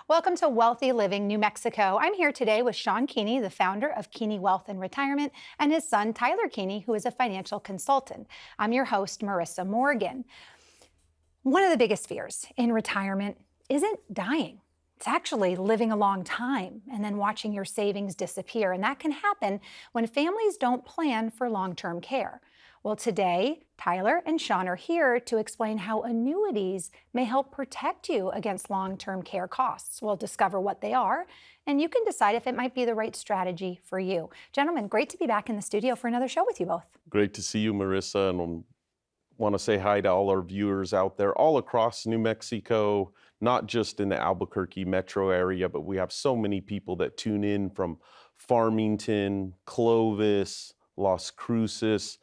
Welcome to Wealthy Living New Mexico. I'm here today with Shawn Kiehne, the founder of Kiehne Wealth and Retirement, and his son, Tyler Kiehne, who is a financial consultant. I'm your host, Marissa Morgan. One of the biggest fears in retirement isn't dying. It's actually living a long time and then watching your savings disappear. And that can happen when families don't plan for long-term care. Well, today, Tyler and Shawn are here to explain how annuities may help protect you against long-term care costs. We'll discover what they are, and you can decide if it might be the right strategy for you. Gentlemen, great to be back in the studio for another show with you both. Great to see you, Marissa, and want to say hi to all our viewers out there all across New Mexico, not just in the Albuquerque metro area, but we have so many people that tune in from Farmington, Clovis, Las Cruces.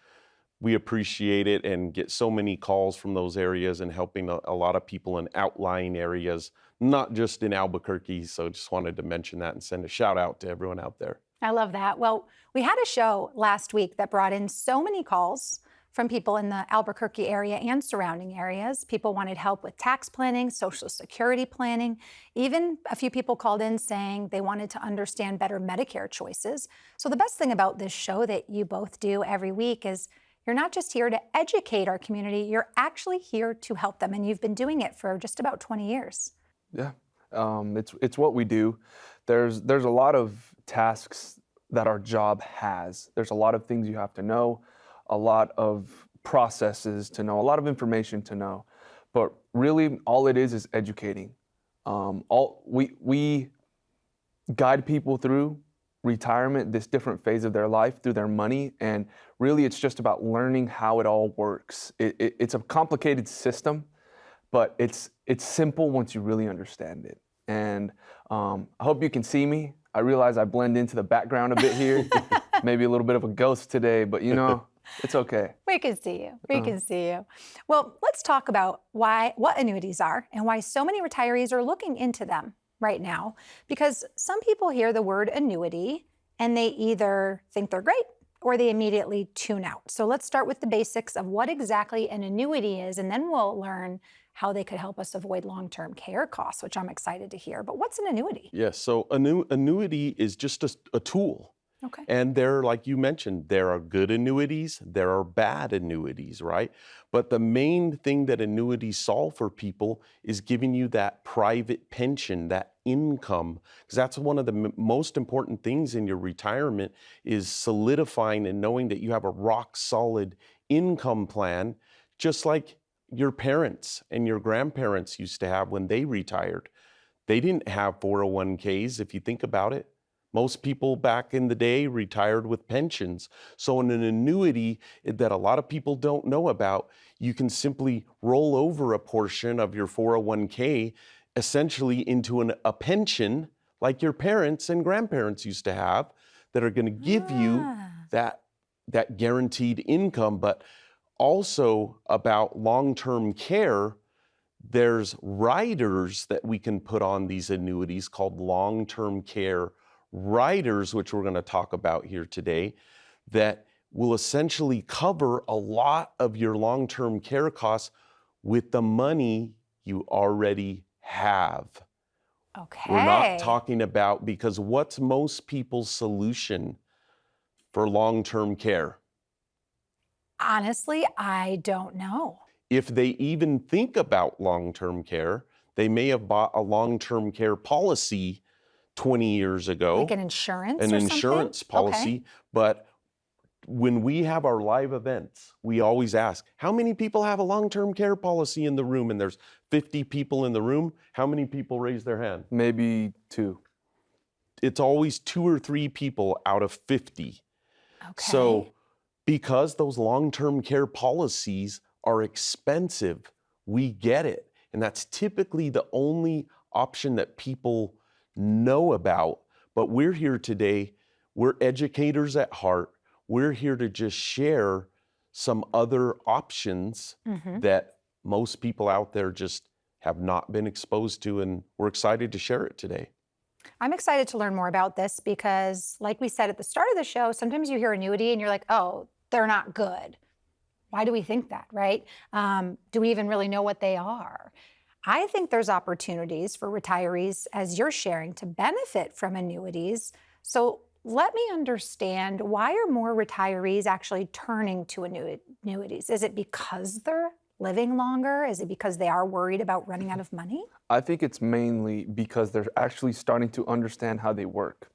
We appreciate it and get so many calls from those areas and helping a lot of people in outlying areas, not just in Albuquerque. So just wanted to mention that and send a shout out to everyone out there. I love that. Well, we had a show last week that brought in so many calls from people in the Albuquerque area and surrounding areas. People wanted help with tax planning, Social Security planning. Even a few people called in saying they wanted to understand better Medicare choices. So the best thing about this show that you both do every week is you're not just here to educate our community, you're actually here to help them. And you've been doing it for just about 20 years. Yeah, it's what we do. There's a lot of tasks that our job has. There's a lot of things you have to know, a lot of processes to know, a lot of information to know. But really, all it is educating. We guide people through retirement, this different phase of their life, through their money, and really it's just about learning how it all works. It's a complicated system, but it's simple once you really understand it. And I hope you can see me. I realize I blend into the background a bit here, maybe a little bit of a ghost today, but it's okay. We can see you. We can see you. Well, let's talk about what annuities are and why so many retirees are looking into them right now, because some people hear the word annuity and they either think they're great or they immediately tune out. So let's start with the basics of what exactly an annuity is, and then we'll learn how they could help us avoid long-term care costs, which I'm excited to hear. But what's an annuity? Yes, so annuity is just a tool. Okay. And there, like you mentioned, there are good annuities, there are bad annuities, right? But the main thing that annuities solve for people is giving you that private pension, that income, because that's one of the most important things in your retirement is solidifying and knowing that you have a rock solid income plan, just like your parents and your grandparents used to have when they retired. They didn't have 401ks, if you think about it. Most people back in the day retired with pensions. So in an annuity that a lot of people don't know about, you can simply roll over a portion of your 401k essentially into a pension like your parents and grandparents used to have that are going to give you that guaranteed income. But also about long-term care, there's riders that we can put on these annuities called long-term care riders, which we're going to talk about here today, that will essentially cover a lot of your long-term care costs with the money you already have. Okay. We're not talking about, because what's most people's solution for long-term care? Honestly, I don't know. If they even think about long-term care, they may have bought a long-term care policy 20 years ago. Like an insurance An or insurance something? policy. Okay. But when we have our live events, we always ask, how many people have a long-term care policy in the room? And there's 50 people in the room. How many people raise their hand? Maybe 2. It's always 2 or 3 people out of 50. Okay. So because those long-term care policies are expensive, we get it. And that's typically the only option that people know about. But we're here today, we're educators at heart. We're here to just share some other options that most people out there just have not been exposed to, and we're excited to share it today. I'm excited to learn more about this because, like we said at the start of the show, sometimes you hear annuity and you're like, oh, they're not good. Why do we think that, right? Do we even really know what they are? I think there's opportunities for retirees, as you're sharing, to benefit from annuities. So let me understand, why are more retirees actually turning to annuities? Is it because they're living longer? Is it because they are worried about running out of money? I think it's mainly because they're actually starting to understand how they work.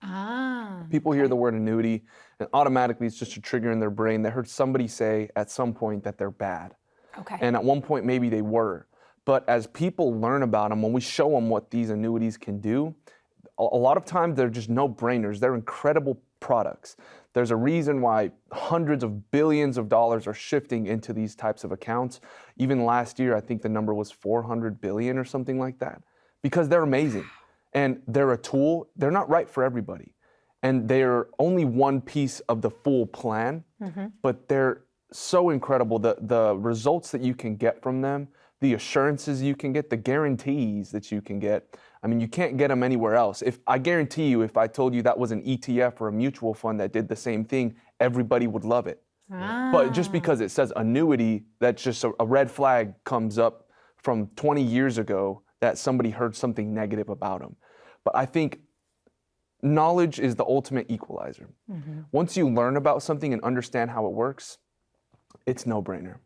People hear the word annuity, and automatically it's just a trigger in their brain. They heard somebody say at some point that they're bad. Okay. And at one point, maybe they were. But as people learn about them, when we show them what these annuities can do, a lot of times they're just no-brainers. They're incredible products. There's a reason why hundreds of billions of dollars are shifting into these types of accounts. Even last year, I think the number was 400 billion or something like that, because they're amazing. And they're a tool. They're not right for everybody. And they're only one piece of the full plan, but they're so incredible. The results that you can get from them, the assurances you can get, the guarantees that you can get, I mean, you can't get them anywhere else. I guarantee you, if I told you that was an ETF or a mutual fund that did the same thing, everybody would love it. But just because it says annuity, that's just a red flag comes up from 20 years ago that somebody heard something negative about them. But I think knowledge is the ultimate equalizer. Once you learn about something and understand how it works, it's no-brainer.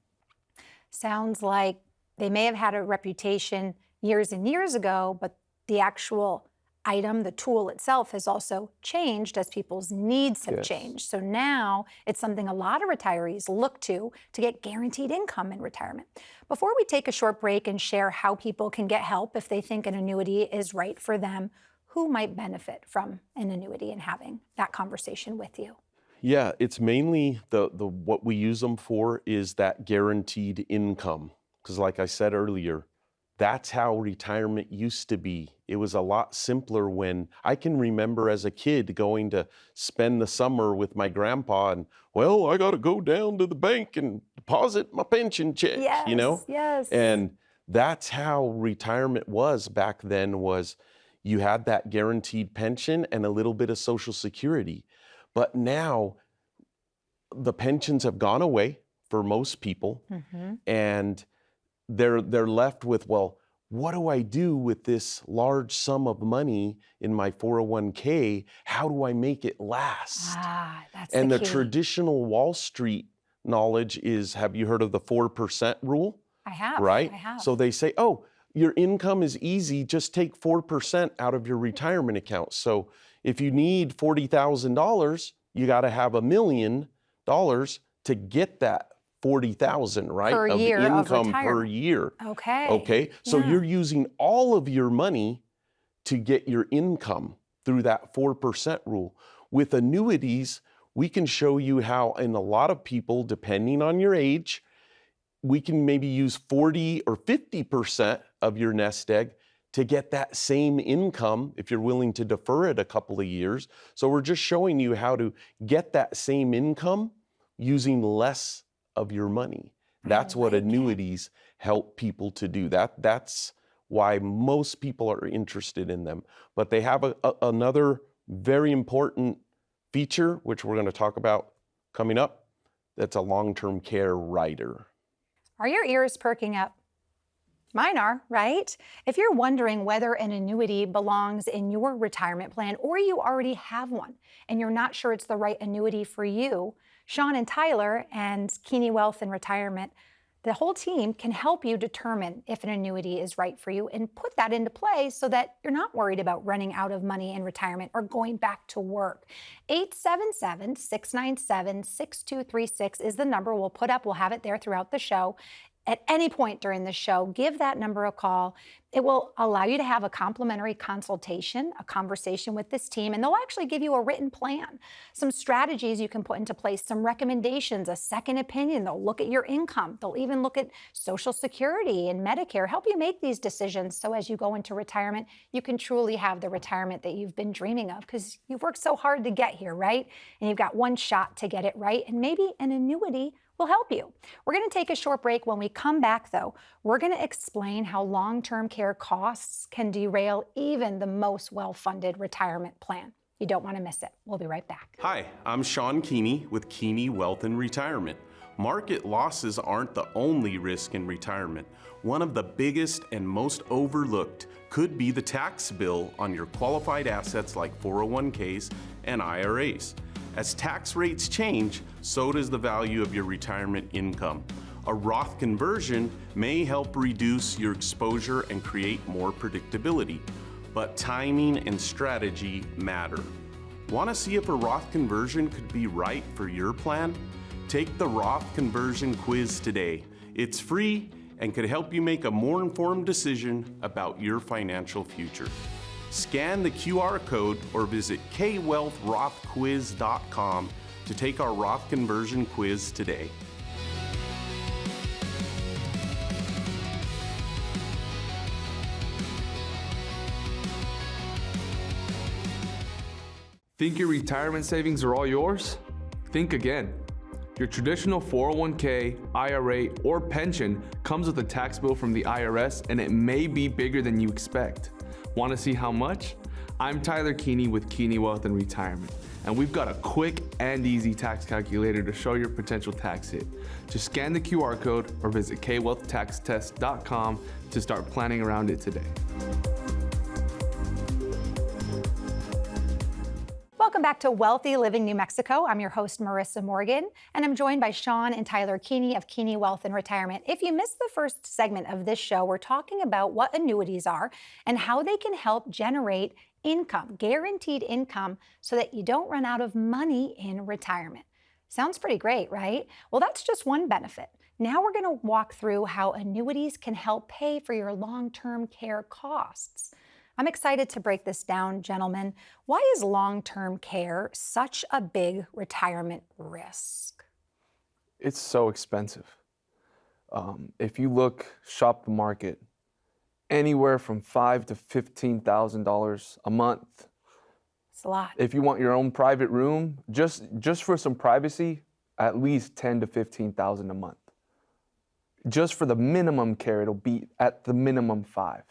Sounds like they may have had a reputation years and years ago, but the actual item, the tool itself, has also changed as people's needs have changed. So now it's something a lot of retirees look to get guaranteed income in retirement. Before we take a short break and share how people can get help if they think an annuity is right for them, who might benefit from an annuity, and having that conversation with you? Yeah, it's mainly the what we use them for is that guaranteed income. Because like I said earlier, that's how retirement used to be. It was a lot simpler. When I can remember as a kid going to spend the summer with my grandpa, and, well, I got to go down to the bank and deposit my pension check, you know? Yes. And that's how retirement was back then. Was you had that guaranteed pension and a little bit of Social Security. But now the pensions have gone away for most people, and they're left with, well, what do I do with this large sum of money in my 401k? How do I make it last? That's And the key. traditional Wall Street knowledge is, have you heard of the 4% rule? I have. Right? I have. So they say, oh, your income is easy, just take 4% out of your retirement account. So if you need $40,000, you got to have $1 million to get that 40,000, right? Per of year of income per retirement. year. Okay. Okay. So Yeah. you're using all of your money to get your income through that 4% rule. With annuities, we can show you how, in a lot of people, depending on your age, we can maybe use 40 or 50% of your nest egg to get that same income if you're willing to defer it a couple of years. So we're just showing you how to get that same income using less of your money. That's what annuities help people to do. That's why most people are interested in them. But they have another very important feature, which we're going to talk about coming up. That's a long-term care rider. Are your ears perking up? Mine are, right? If you're wondering whether an annuity belongs in your retirement plan, or you already have one and you're not sure it's the right annuity for you, Shawn and Tyler and Kiehne Wealth and Retirement, the whole team can help you determine if an annuity is right for you and put that into play so that you're not worried about running out of money in retirement or going back to work. 877-697-6236 is the number we'll put up. We'll have it there throughout the show. at any point during the show, give that number a call. It will allow you to have a complimentary consultation, a conversation with this team, and they'll actually give you a written plan, some strategies you can put into place, some recommendations, a second opinion. They'll look at your income. They'll even look at Social Security and Medicare, help you make these decisions so as you go into retirement, you can truly have the retirement that you've been dreaming of because you've worked so hard to get here, right? And you've got one shot to get it right, and maybe an annuity will help you. We're going to take a short break. When we come back, though, we're going to explain how long-term care costs can derail even the most well-funded retirement plan. You don't want to miss it. We'll be right back. Hi, I'm Shawn Kiehne with Kiehne Wealth and Retirement. Market losses aren't the only risk in retirement. One of the biggest and most overlooked could be the tax bill on your qualified assets like 401ks and IRAs. As tax rates change, so does the value of your retirement income. A Roth conversion may help reduce your exposure and create more predictability, but timing and strategy matter. Want to see if a Roth conversion could be right for your plan? Take the Roth conversion quiz today. It's free and could help you make a more informed decision about your financial future. Scan the QR code or visit kwealthrothquiz.com to take our Roth conversion quiz today. Think your retirement savings are all yours? Think again. Your traditional 401k, IRA, or pension comes with a tax bill from the IRS, and it may be bigger than you expect. Want to see how much? I'm Tyler Kiehne with Kiehne Wealth and Retirement, and we've got a quick and easy tax calculator to show your potential tax hit. Just scan the QR code or visit kwealthtaxtest.com to start planning around it today. Welcome back to Wealthy Living New Mexico. I'm your host, Marissa Morgan, and I'm joined by Shawn and Tyler Kiehne of Kiehne Wealth and Retirement. If you missed the first segment of this show, we're talking about what annuities are and how they can help generate income, guaranteed income, so that you don't run out of money in retirement. Sounds pretty great, right? Well, that's just one benefit. Now we're going to walk through how annuities can help pay for your long-term care costs. I'm excited to break this down, gentlemen. Why is long-term care such a big retirement risk? It's so expensive. If you shop the market, anywhere from $5,000 to $15,000 a month. It's a lot. If you want your own private room, just for some privacy, at least $10,000 to $15,000 a month. Just for the minimum care, it'll be at the minimum $5,000.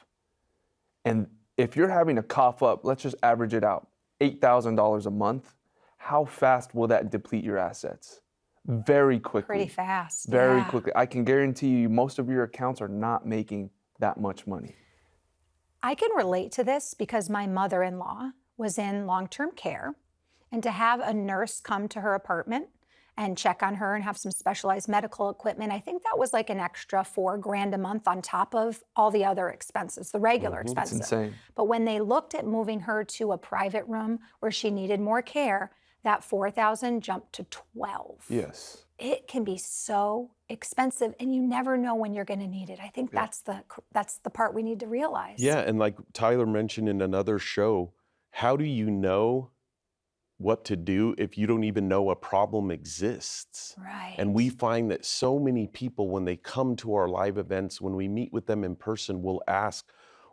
And if you're having a cough up, let's just average it out, $8,000 a month, how fast will that deplete your assets? Very quickly. Pretty fast. Very quickly. I can guarantee you most of your accounts are not making that much money. I can relate to this because my mother-in-law was in long-term care, and to have a nurse come to her apartment and check on her and have some specialized medical equipment, I think that was like an extra $4,000 a month on top of all the other expenses, the regular expenses. It's insane. But when they looked at moving her to a private room where she needed more care, that $4,000 jumped to $12,000. Yes. It can be so expensive, and you never know when you're going to need it. I think that's the part we need to realize. Yeah, and like Tyler mentioned in another show, how do you know what to do if you don't even know a problem exists? Right. And we find that so many people, when they come to our live events, when we meet with them in person, will ask,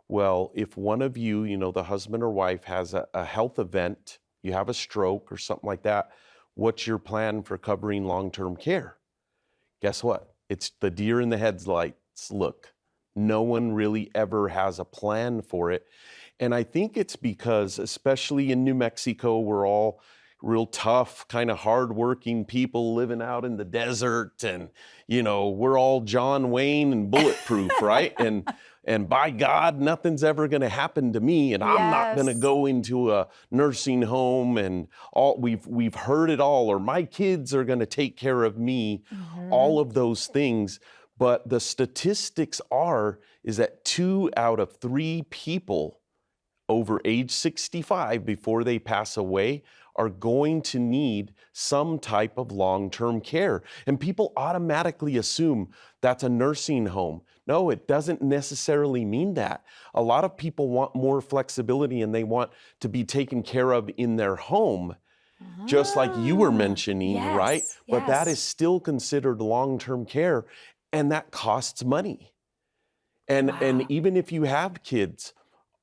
well, if one of you, the husband or wife has a health event, you have a stroke or something like that, what's your plan for covering long-term care? Guess what? It's the deer in the headlights look. No one really ever has a plan for it. And I think it's because, especially in New Mexico, we're all real tough, kind of hardworking people living out in the desert, and we're all John Wayne and bulletproof, right? And by God, nothing's ever going to happen to me, and I'm not going to go into a nursing home, and we've heard it all, or my kids are going to take care of me, all of those things. But the statistics is that 2 out of 3 people over age 65 before they pass away are going to need some type of long-term care. And people automatically assume that's a nursing home. No, it doesn't necessarily mean that. A lot of people want more flexibility and they want to be taken care of in their home, just like you were mentioning, right? Yes, But that is yes. still considered long-term care, and that costs money. And Wow. even if you have kids,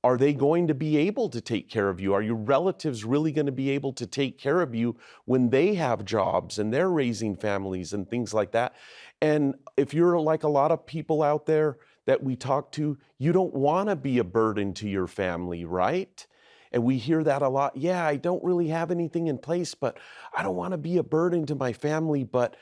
are they going to be able to take care of you? Are your relatives really going to be able to take care of you when they have jobs and they're raising families and things like that? And if you're like a lot of people out there that we talk to, you don't want to be a burden to your family, right? And we hear that a lot. Yeah, I don't really have anything in place, but I don't want to be a burden to my family. But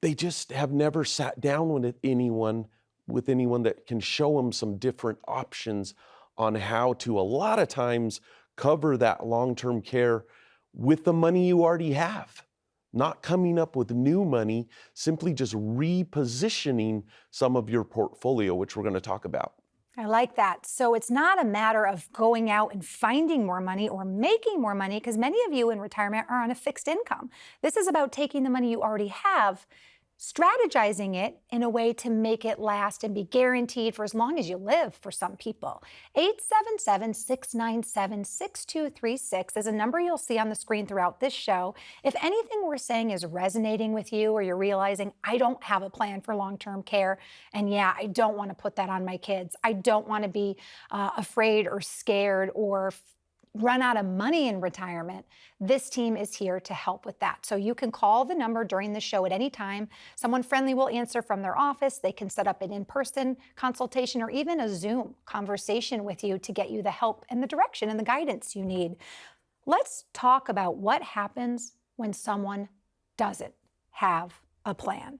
they just have never sat down with anyone that can show them some different options on how to, a lot of times, cover that long-term care with the money you already have. Not coming up with new money, simply just repositioning some of your portfolio, which we're going to talk about. I like that. So it's not a matter of going out and finding more money or making more money, because many of you in retirement are on a fixed income. This is about taking the money you already have, strategizing it in a way to make it last and be guaranteed for as long as you live for some people. 877-697-6236 is a number you'll see on the screen throughout this show. If anything we're saying is resonating with you, or you're realizing, I don't have a plan for long-term care, and yeah, I don't want to put that on my kids. I don't want to be afraid or scared or run out of money in retirement, this team is here to help with that. So you can call the number during the show at any time. Someone friendly will answer from their office. They can set up an in-person consultation or even a Zoom conversation with you to get you the help and the direction and the guidance you need. Let's talk about what happens when someone doesn't have a plan.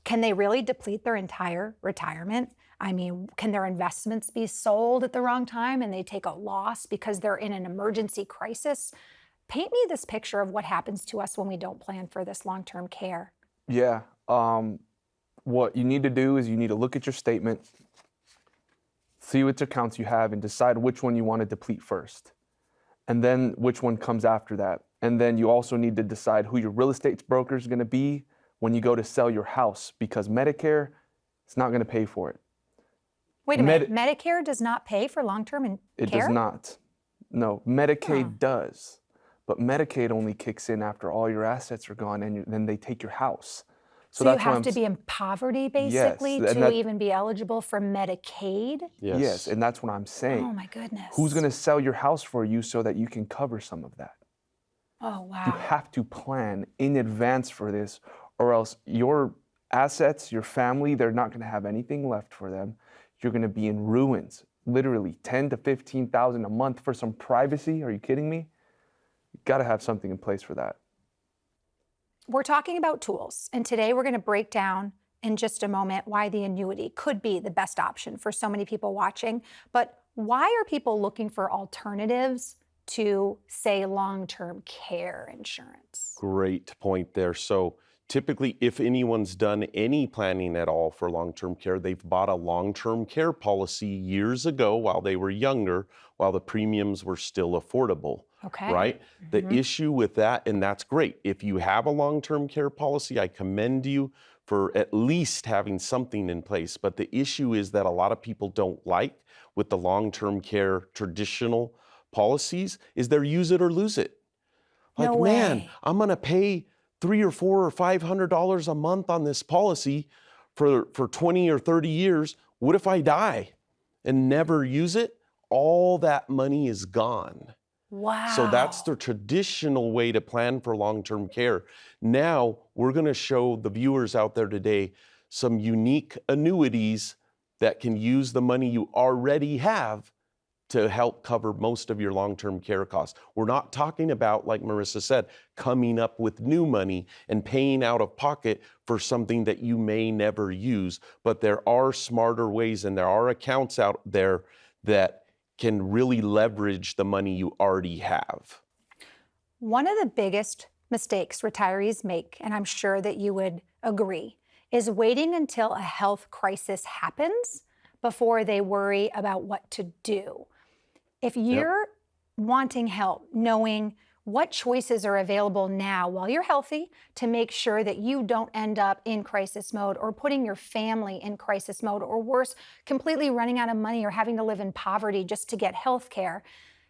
Can they really deplete their entire retirement? I mean, can their investments be sold at the wrong time and they take a loss because they're in an emergency crisis? Paint me this picture of what happens to us when we don't plan for this long-term care. Yeah. What you need to do is you need to look at your statement, see which accounts you have, and decide which one you want to deplete first, and then which one comes after that. And then you also need to decide who your real estate broker is going to be when you go to sell your house, because Medicare is not going to pay for it. Wait a minute, Medicare does not pay for long-term care? It does not. No, Medicaid does. But Medicaid only kicks in after all your assets are gone, and then they take your house. So you have to be in poverty, basically, to even be eligible for Medicaid? Yes, and that's what I'm saying. Oh, my goodness. Who's going to sell your house for you so that you can cover some of that? Oh, wow. You have to plan in advance for this, or else your assets, your family, they're not going to have anything left for them. You're going to be in ruins. Literally $10,000 to $15,000 a month for some privacy. Are you kidding me? You've got to have something in place for that. We're talking about tools, and today we're going to break down in just a moment why the annuity could be the best option for so many people watching. But why are people looking for alternatives to, say, long-term care insurance? Great point there. So typically, if anyone's done any planning at all for long-term care, they've bought a long-term care policy years ago while they were younger, while the premiums were still affordable. Okay. Right? The issue with that, and that's great. If you have a long-term care policy, I commend you for at least having something in place. But the issue is that a lot of people don't like with the long-term care traditional policies is they're use it or lose it. Like, No way. man, I'm going to pay $300 or $400 or $500 a month on this policy for 20 or 30 years. What if I die and never use it? All that money is gone. Wow. So that's the traditional way to plan for long-term care. Now, we're going to show the viewers out there today some unique annuities that can use the money you already have to help cover most of your long-term care costs. We're not talking about, like Marissa said, coming up with new money and paying out of pocket for something that you may never use, but there are smarter ways and there are accounts out there that can really leverage the money you already have. One of the biggest mistakes retirees make, and I'm sure that you would agree, is waiting until a health crisis happens before they worry about what to do. If you're wanting help knowing what choices are available now while you're healthy to make sure that you don't end up in crisis mode or putting your family in crisis mode, or worse, completely running out of money or having to live in poverty just to get health care,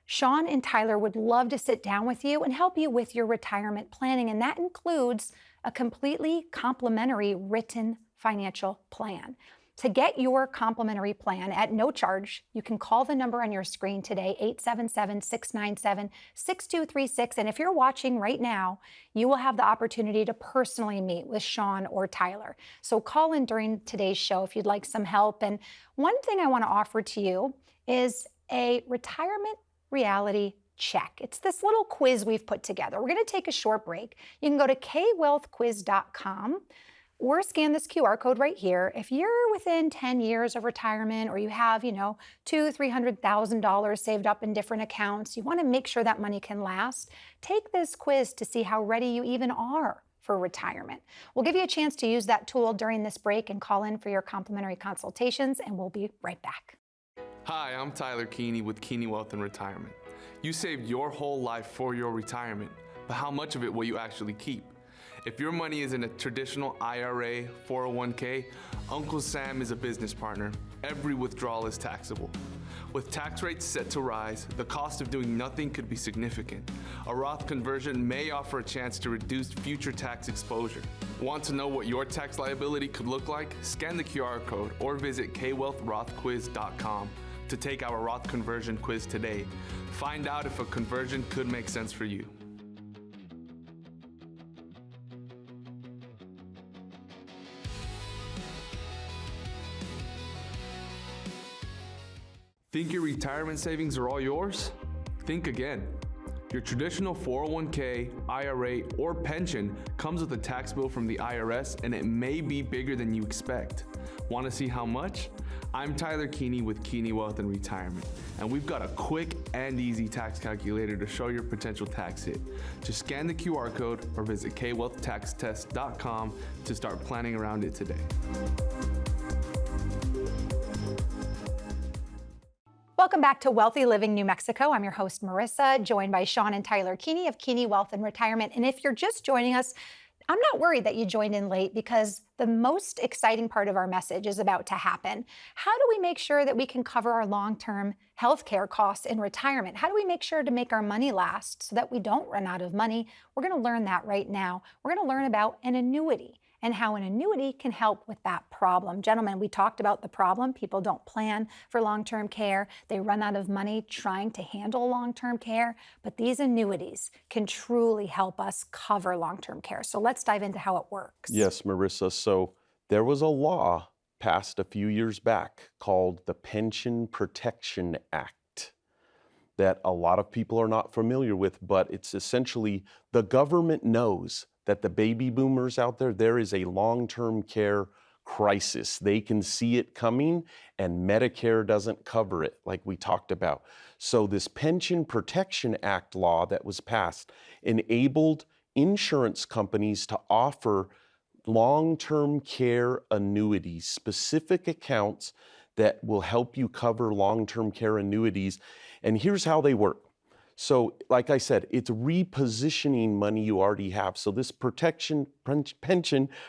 Shawn and Tyler would love to sit down with you and help you with your retirement planning. And that includes a completely complimentary written financial plan. To get your complimentary plan at no charge, you can call the number on your screen today, 877-697-6236. And if you're watching right now, you will have the opportunity to personally meet with Shawn or Tyler. So call in during today's show if you'd like some help. And one thing I want to offer to you is a retirement reality check. It's this little quiz we've put together. We're going to take a short break. You can go to kwealthquiz.com or scan this QR code right here. If you're within 10 years of retirement, or you have, $200,000-$300,000 saved up in different accounts, you want to make sure that money can last, take this quiz to see how ready you even are for retirement. We'll give you a chance to use that tool during this break and call in for your complimentary consultations, and we'll be right back. Hi, I'm Tyler Kiehne with Kiehne Wealth and Retirement. You saved your whole life for your retirement, but how much of it will you actually keep? If your money is in a traditional IRA, 401k, Uncle Sam is a business partner. Every withdrawal is taxable. With tax rates set to rise, the cost of doing nothing could be significant. A Roth conversion may offer a chance to reduce future tax exposure. Want to know what your tax liability could look like? Scan the QR code or visit kwealthrothquiz.com to take our Roth conversion quiz today. Find out if a conversion could make sense for you. Think your retirement savings are all yours? Think again. Your traditional 401k, IRA, or pension comes with a tax bill from the IRS, and it may be bigger than you expect. Want to see how much? I'm Tyler Kiehne with Kiehne Wealth and Retirement, and we've got a quick and easy tax calculator to show your potential tax hit. Just scan the QR code or visit kwealthtaxtest.com to start planning around it today. Welcome back to Wealthy Living New Mexico. I'm your host, Marissa, joined by Shawn and Tyler Kiehne of Kiehne Wealth and Retirement. And if you're just joining us, I'm not worried that you joined in late, because the most exciting part of our message is about to happen. How do we make sure that we can cover our long-term healthcare costs in retirement? How do we make sure to make our money last so that we don't run out of money? We're going to learn that right now. We're going to learn about an annuity and how an annuity can help with that problem. Gentlemen, we talked about the problem. People don't plan for long-term care. They run out of money trying to handle long-term care, but these annuities can truly help us cover long-term care. So let's dive into how it works. Yes, Marissa. So there was a law passed a few years back called the Pension Protection Act that a lot of people are not familiar with, but it's essentially the government knows that the baby boomers out there is a long-term care crisis. They can see it coming, and Medicare doesn't cover it, like we talked about. So this Pension Protection Act law that was passed enabled insurance companies to offer long-term care annuities, specific accounts that will help you cover long-term care annuities. And here's how they work. So, like I said, it's repositioning money you already have. So this Pension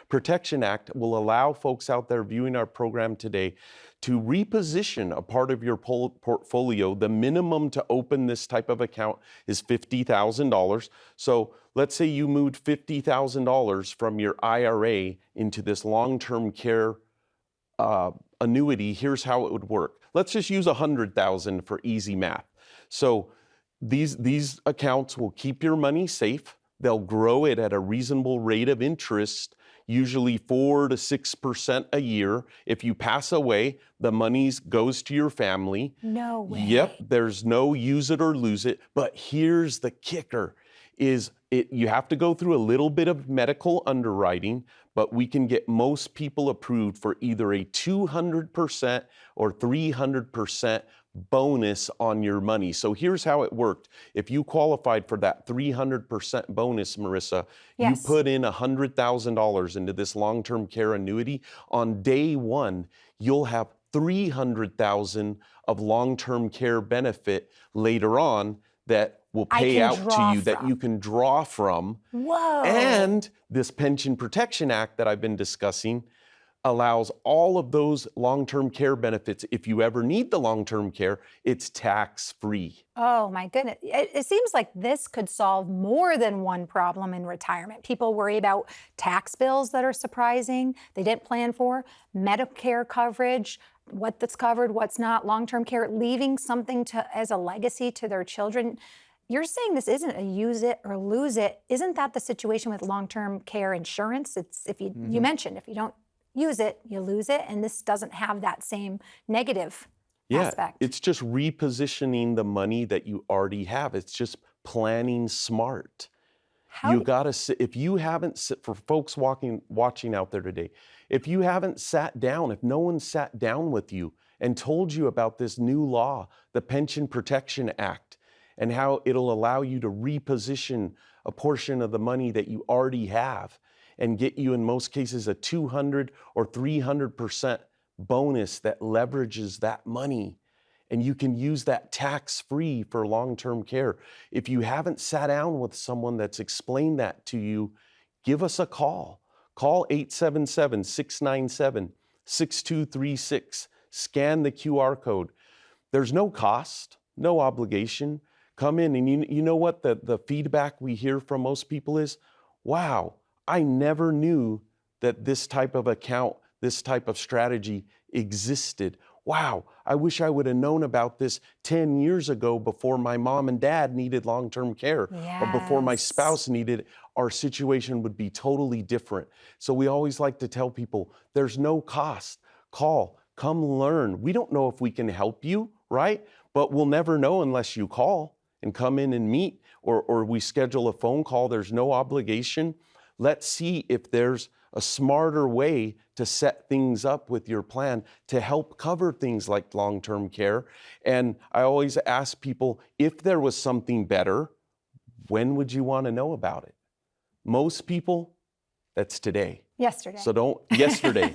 Protection Act will allow folks out there viewing our program today to reposition a part of your portfolio. The minimum to open this type of account is $50,000. So let's say you moved $50,000 from your IRA into this long-term care annuity. Here's how it would work. Let's just use $100,000 for easy math. So these accounts will keep your money safe. They'll grow it at a reasonable rate of interest, usually 4 to 6% a year. If you pass away, the money goes to your family. No way. Yep, there's no use it or lose it. But here's the kicker, you have to go through a little bit of medical underwriting, but we can get most people approved for either a 200% or 300% bonus on your money. So here's how it worked. If you qualified for that 300% bonus, Marissa, yes, you put in $100,000 into this long-term care annuity. On day one, you'll have $300,000 of long-term care benefit later on that will pay out to draw you, that from. you can draw from. Whoa. And this Pension Protection Act that I've been discussing allows all of those long-term care benefits. If you ever need the long-term care, it's tax-free. Oh my goodness. It seems like this could solve more than one problem in retirement. People worry about tax bills that are surprising, they didn't plan for, Medicare coverage, what that's covered, what's not, long-term care, leaving something as a legacy to their children. You're saying this isn't a use it or lose it. Isn't that the situation with long-term care insurance? It's if you you mentioned if you don't use it, you lose it, and this doesn't have that same negative aspect. It's just repositioning the money that you already have. It's just planning smart. You gotta sit, if you haven't, for folks watching out there today, if you haven't sat down, if no one sat down with you and told you about this new law, the Pension Protection Act, and how it'll allow you to reposition a portion of the money that you already have and get you, in most cases, a 200 or 300% bonus that leverages that money. And you can use that tax-free for long-term care. If you haven't sat down with someone that's explained that to you, give us a call. Call 877-697-6236. Scan the QR code. There's no cost, no obligation. Come in, and you know what the feedback we hear from most people is, wow, I never knew that this type of account, this type of strategy existed. Wow, I wish I would have known about this 10 years ago before my mom and dad needed long-term care, or before my spouse needed it. Our situation would be totally different. So we always like to tell people, there's no cost. Call, come learn. We don't know if we can help you, right? But we'll never know unless you call and come in and meet, or we schedule a phone call. There's no obligation. Let's see if there's a smarter way to set things up with your plan to help cover things like long-term care. And I always ask people, if there was something better, when would you want to know about it? Most people, that's today. Yesterday. So yesterday.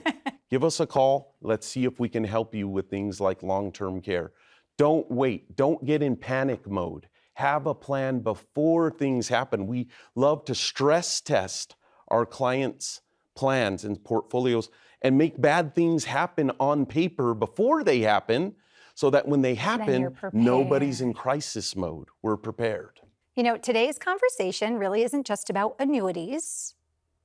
Give us a call. Let's see if we can help you with things like long-term care. Don't wait. Don't get in panic mode. Have a plan before things happen. We love to stress test our clients' plans and portfolios and make bad things happen on paper before they happen, so that when they happen, nobody's in crisis mode. We're prepared. You know, today's conversation really isn't just about annuities.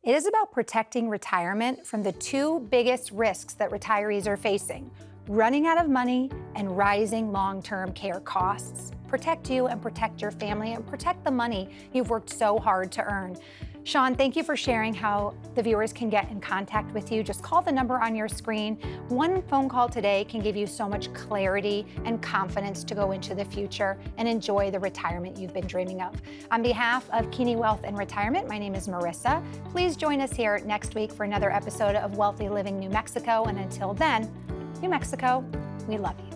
It is about protecting retirement from the two biggest risks that retirees are facing: running out of money and rising long-term care costs. Protect you and protect your family and protect the money you've worked so hard to earn. Shawn, thank you for sharing how the viewers can get in contact with you. Just call the number on your screen. One phone call today can give you so much clarity and confidence to go into the future and enjoy the retirement you've been dreaming of. On behalf of Kiehne Wealth and Retirement, my name is Marissa. Please join us here next week for another episode of Wealthy Living New Mexico. And until then, New Mexico, we love you.